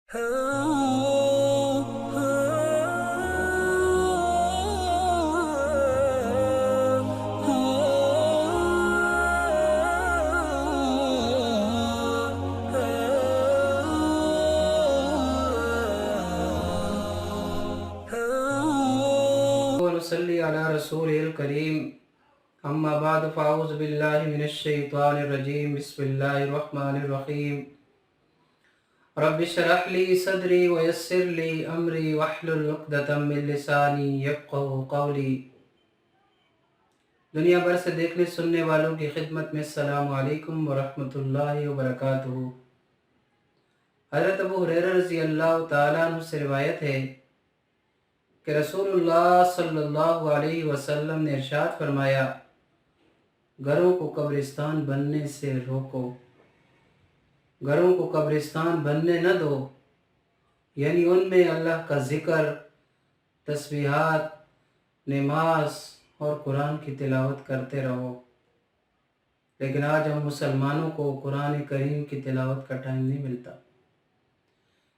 ونصلي على رسوله الكريم أما بعد فأعوذ بالله من الشيطان الرجيم بسم الله الرحمن الرحيم رب اشرح لي صدري ويسر لي أمري واحلل عقدة من لساني يفقهوا قولي۔ دنیا بھر سے دیکھنے سننے والوں کی خدمت میں السلام علیکم ورحمۃ اللہ وبرکاتہ۔ حضرت ابو ہریرہ رضی اللہ تعالیٰ عنہ سے روایت ہے کہ رسول اللہ صلی اللہ علیہ وسلم نے ارشاد فرمایا، گھروں کو قبرستان بننے سے روکو، گھروں کو قبرستان بننے نہ دو، یعنی ان میں اللہ کا ذکر، تسبیحات، نماز اور قرآن کی تلاوت کرتے رہو۔ لیکن آج ہم مسلمانوں کو قرآن کریم کی تلاوت کا ٹائم نہیں ملتا۔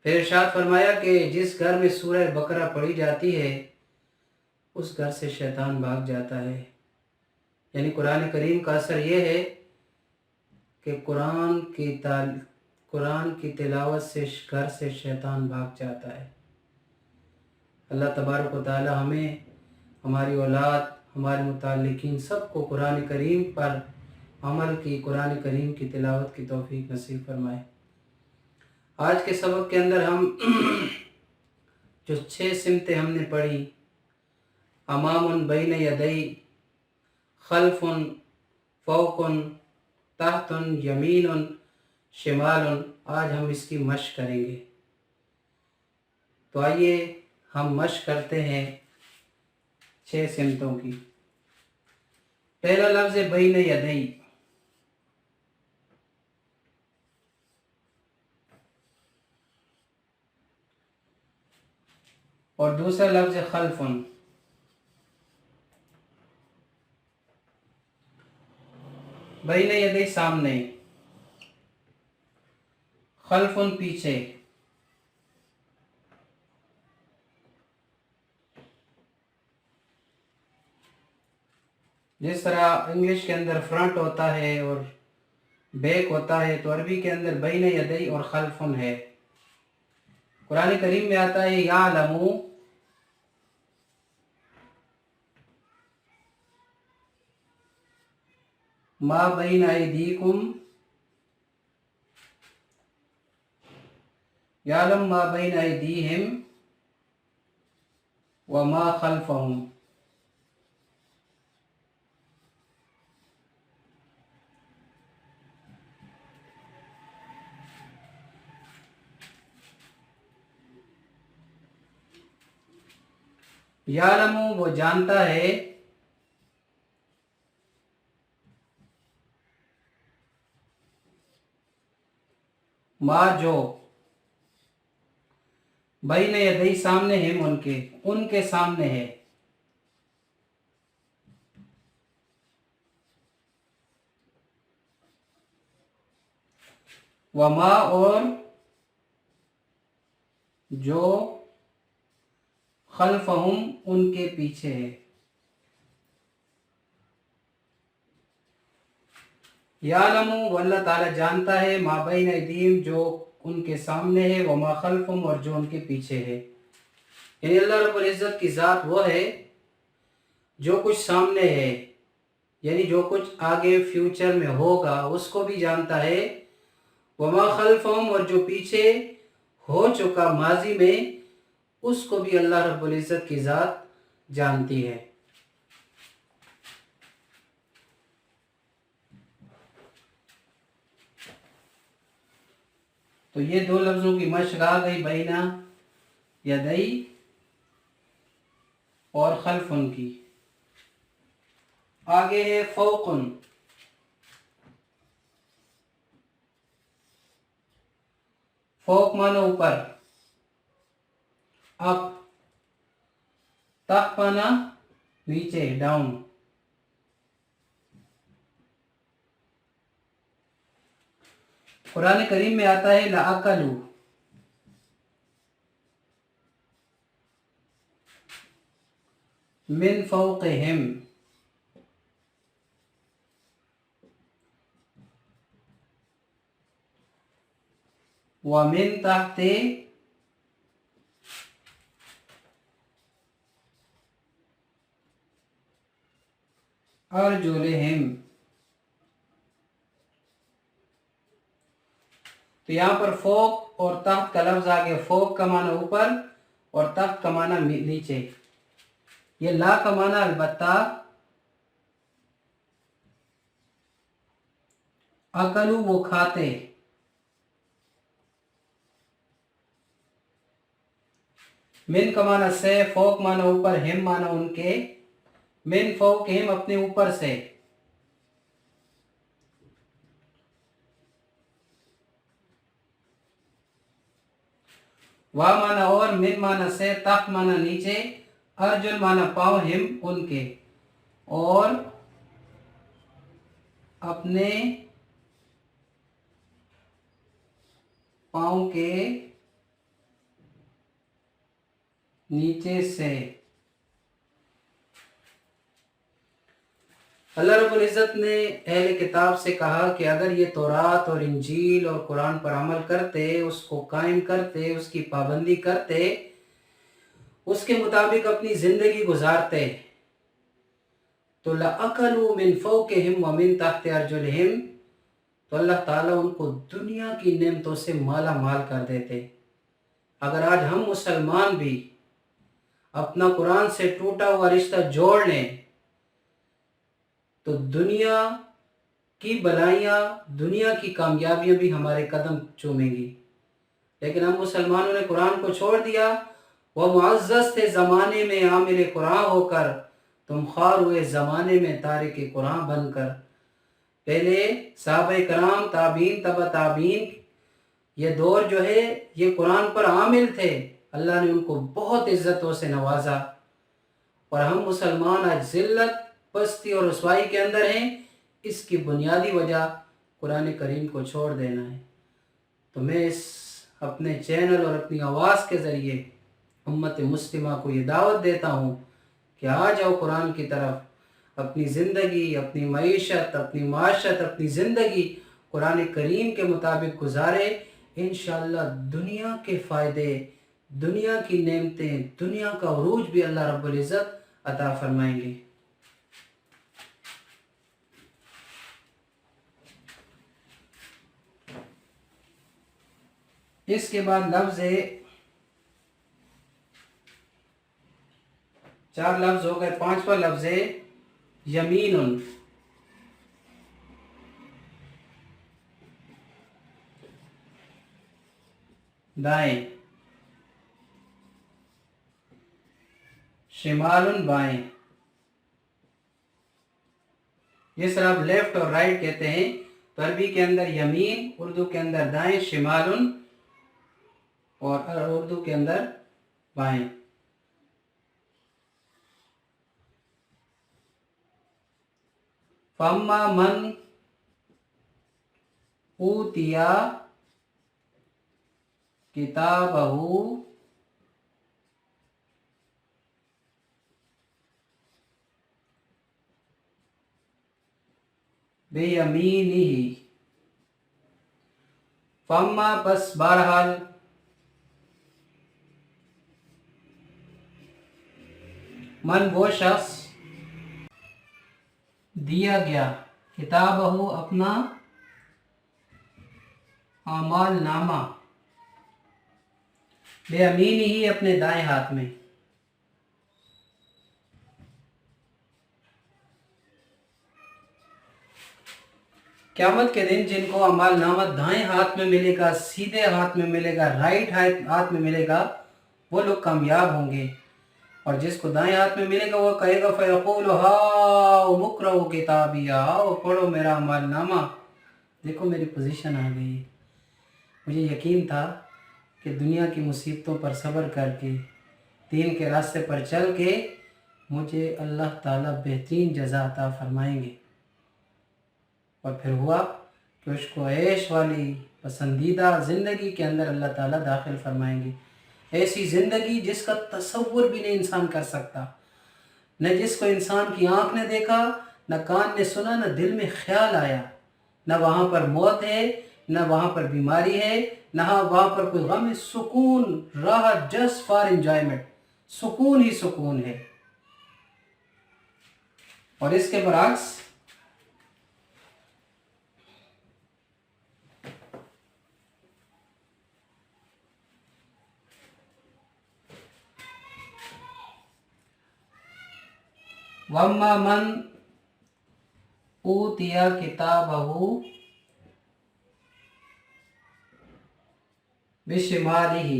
پھر ارشاد فرمایا کہ جس گھر میں سورہ بقرہ پڑھی جاتی ہے اس گھر سے شیطان بھاگ جاتا ہے، یعنی قرآن کریم کا اثر یہ ہے کہ قرآن کی تلاوت سے گھر سے شیطان بھاگ جاتا ہے۔ اللہ تبارک و تعالی ہمیں، ہماری اولاد، ہمارے متعلقین سب کو قرآن کریم پر عمل کی، قرآن کریم کی تلاوت کی توفیق نصیب فرمائے۔ آج کے سبق کے اندر ہم جو 6 سمتیں ہم نے پڑھی، امام بین یدئی، خلف، فوق، تحت، یمین، شمال، آج ہم اس کی مشق کریں گے۔ تو آئیے ہم مشق کرتے ہیں 6 سمتوں کی۔ پہلا لفظ ہے بین یدئی، اور دوسرا لفظ ہے خلف، بین یدئی سامنے، خلف پیچھے، جس طرح انگلش کے اندر فرنٹ ہوتا ہے اور بیک ہوتا ہے، تو عربی کے اندر بین یدئی اور خلف ہے۔ قرآن کریم میں آتا ہے یعلم ما بین ایدیکم، یعلم ما بین ایدیہم وما خلفہم۔ یعلم وہ جانتا ہے، ما جو، بین یدئی سامنے ہیں، ان کے سامنے ہے، وما اور جو، خلفہم ان کے پیچھے ہے۔ یعلم وہ اللہ تعالیٰ جانتا ہے، ما بین ایدیہم جو ان کے سامنے ہے، وما خلفہم اور جو ان کے پیچھے ہے۔ یعنی اللہ رب العزت کی ذات وہ ہے جو کچھ سامنے ہے، یعنی جو کچھ آگے فیوچر میں ہوگا اس کو بھی جانتا ہے، وما خلفہم اور جو پیچھے ہو چکا ماضی میں اس کو بھی اللہ رب العزت کی ذات جانتی ہے۔ تو یہ 2 لفظوں کی مشق آ گئی، بین یدئی اور خلف کی۔ آگے ہے فوق، فوق مانا اوپر، اپ، تحت مانا نیچے، ڈاؤن۔ قرآن کریم میں آتا ہے لَأَكَلُوا، من فوقہم ومن تحت ارجلہم. تو یہاں پر فوق اور تحت کا لفظ آگے. فوق کا معنی اوپر اور تحت کا معنی نیچے. یہ لا کا معنی البتہ اکلو وہ کھاتے. من کا معنی سے، فوق معنی اوپر، ہم معنی ان کے. من فوقہم اپنے اوپر سے. وا معنی اور، من معنی سے، تحت معنی نیچے، ارجل معنی پاؤں، ہم ان کے. اور اپنے پاؤں کے نیچے سے. اللہ رب العزت نے اہل کتاب سے کہا کہ اگر یہ تورات اور انجیل اور قرآن پر عمل کرتے، اس کو قائم کرتے، اس کی پابندی کرتے، اس کے مطابق اپنی زندگی گزارتے، تو لَأَكَلُوا مِن فَوْقِهِمْ وَمِن تَحْتِ أَرْجُلِهِمْ، تو اللہ تعالیٰ ان کو دنیا کی نعمتوں سے مالا مال کر دیتے. اگر آج ہم مسلمان بھی اپنا قرآن سے ٹوٹا ہوا رشتہ جوڑ لیں تو دنیا کی بلائیاں، دنیا کی کامیابیاں بھی ہمارے قدم چومیں گی. لیکن ہم مسلمانوں نے قرآن کو چھوڑ دیا. وہ معزز تھے زمانے میں عامل قرآن ہو کر، تم خوار ہوئے زمانے میں تارک قرآن بن کر. پہلے صحابہ کرام، تابعین، تبع تابعین، یہ دور جو ہے یہ قرآن پر عامل تھے. اللہ نے ان کو بہت عزتوں سے نوازا. اور ہم مسلمان آج ذلت، پستی اور رسوائی کے اندر ہیں. اس کی بنیادی وجہ قرآن کریم کو چھوڑ دینا ہے. تو میں اس اپنے چینل اور اپنی آواز کے ذریعے امت مسلمہ کو یہ دعوت دیتا ہوں کہ آ جاؤ قرآن کی طرف. اپنی زندگی، اپنی معیشت، اپنی معاشرت، اپنی زندگی قرآن کریم کے مطابق گزارے. انشاءاللہ دنیا کے فائدے، دنیا کی نعمتیں، دنیا کا عروج بھی اللہ رب العزت عطا فرمائیں گے. اس کے بعد لفظ ہے، 4 لفظ ہو گئے. 5واں لفظ ہے یمین. دائیں. شمال بائیں. یہ سر آپ لیفٹ اور رائٹ کہتے ہیں. تو عربی کے اندر یمین، اردو کے اندر دائیں، شمال اور اردو کے اندر بائیں. فَأَمَّا مَنْ أُوتِیَ کِتَابَهُ بِیَمِینِهِ. فَأَمَّا پس بہرحال، من وہ شخص، دیا گیا، کتابہ اپنا اعمال نامہ، بے امین ہی اپنے دائیں ہاتھ میں. قیامت کے دن جن کو اعمال نامہ دائیں ہاتھ میں ملے گا، سیدھے ہاتھ میں ملے گا، رائٹ ہاتھ میں ملے گا، وہ لوگ کامیاب ہوں گے. اور جس کو دائیں ہاتھ میں ملے گا وہ کہے گا فَيَقُولُ هَاؤْمُ اقْرَءُوا کِتَابِیَهْ، آؤ پڑھو میرا اعمال نامہ. دیکھو میری پوزیشن آ گئی. مجھے یقین تھا کہ دنیا کی مصیبتوں پر صبر کر کے، دین کے راستے پر چل کے مجھے اللہ تعالیٰ بہترین جزا عطا فرمائیں گے. اور پھر ہوا کہ اس کو عیش والی پسندیدہ زندگی کے اندر اللہ تعالیٰ داخل فرمائیں گے. ایسی زندگی جس کا تصور بھی نہیں انسان کر سکتا. نہ جس کو انسان کی آنکھ نے دیکھا، نہ کان نے سنا، نہ دل میں خیال آیا، نہ وہاں پر موت ہے، نہ وہاں پر بیماری ہے، نہ وہاں پر کوئی غم ہے، سکون، راحت، جسٹ فار انجوائمنٹ، سکون ہی سکون ہے۔ اور اس کے برعکس وَأَمَّا مَنْ أُوتِيَ كِتَابَهُ بِشِمَالِهِ،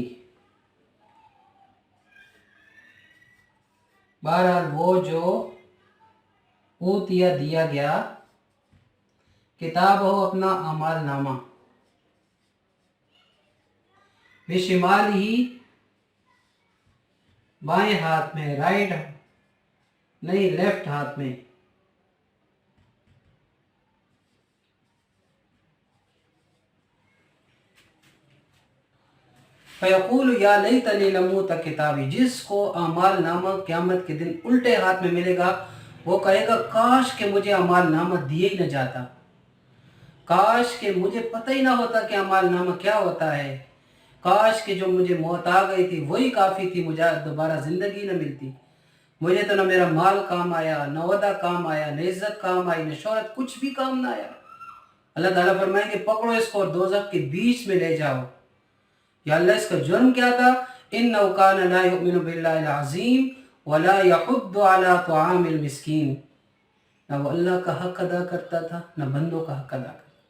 بہرحال وہ جو اوتیا دیا گیا، کتاب ہو اپنا اعمال نامہ، بشمال ہی بائیں ہاتھ میں، رائٹ نہیں لیفٹ ہاتھ میں، فیقول یا لیتنی لموت کتابی، جس کو اعمال نامہ قیامت کے دن الٹے ہاتھ میں ملے گا وہ کہے گا کاش کہ مجھے اعمال نامہ دیے ہی نہ جاتا، کاش کہ مجھے پتہ ہی نہ ہوتا کہ اعمال نامہ کیا ہوتا ہے، کاش کہ جو مجھے موت آ گئی تھی وہی کافی تھی، مجھے دوبارہ زندگی نہ ملتی، مجھے تو نہ میرا مال کام آیا، نہ عہدہ کام آیا، نہ عزت کام آئی، نہ شہرت، کچھ بھی کام نہ آیا۔ اللہ تعالیٰ فرمائیں کہ پکڑو اس کو اور دوزخ کے بیچ میں لے جاؤ۔ یا اللہ اس کا جرم کیا تھا؟ إِنَّهُ كَانَ لَا يُؤْمِنُ بِاللَّهِ الْعَظِيمِ وَلَا يَحُضُّ عَلَىٰ طَعَامِ الْمِسْكِينِ، نہ وہ اللہ کا حق ادا کرتا تھا، نہ بندوں کا حق ادا کرتا تھا،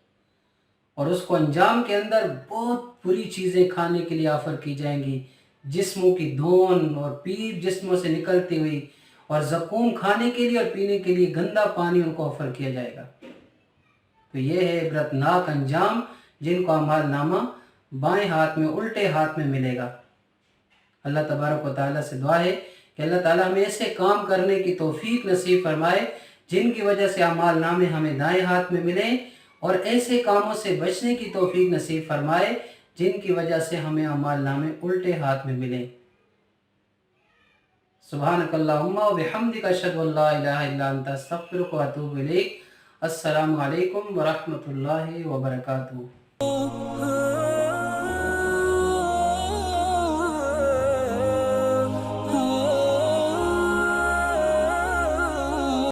اور اس کو انجام کے اندر بہت بری چیزیں کھانے کے لیے آفر کی جائیں گی، جسموں کی دھون اور پیپ جسموں سے نکلتی ہوئی، اور زقوم کھانے کے لیے اور پینے کے لیے گندا پانی ان کو آفر کیا جائے گا۔ تو یہ ہے عبرتناک انجام جن کو اعمال نامہ بائیں ہاتھ میں، الٹے ہاتھ میں ملے گا۔ اللہ تبارک و تعالیٰ سے دعا ہے کہ اللہ تعالیٰ ہمیں ایسے کام کرنے کی توفیق نصیب فرمائے جن کی وجہ سے اعمال نامے ہمیں دائیں ہاتھ میں ملیں، اور ایسے کاموں سے بچنے کی توفیق نصیب فرمائے جن کی وجہ سے ہمیں اعمال نامے الٹے ہاتھ میں ملیں۔ سبحانک اللہم و بحمدک، اشہد ان لا الہ الا انت، استغفرک و اتوب الیک۔ السلام علیکم ورحمۃ اللہ وبرکاتہ۔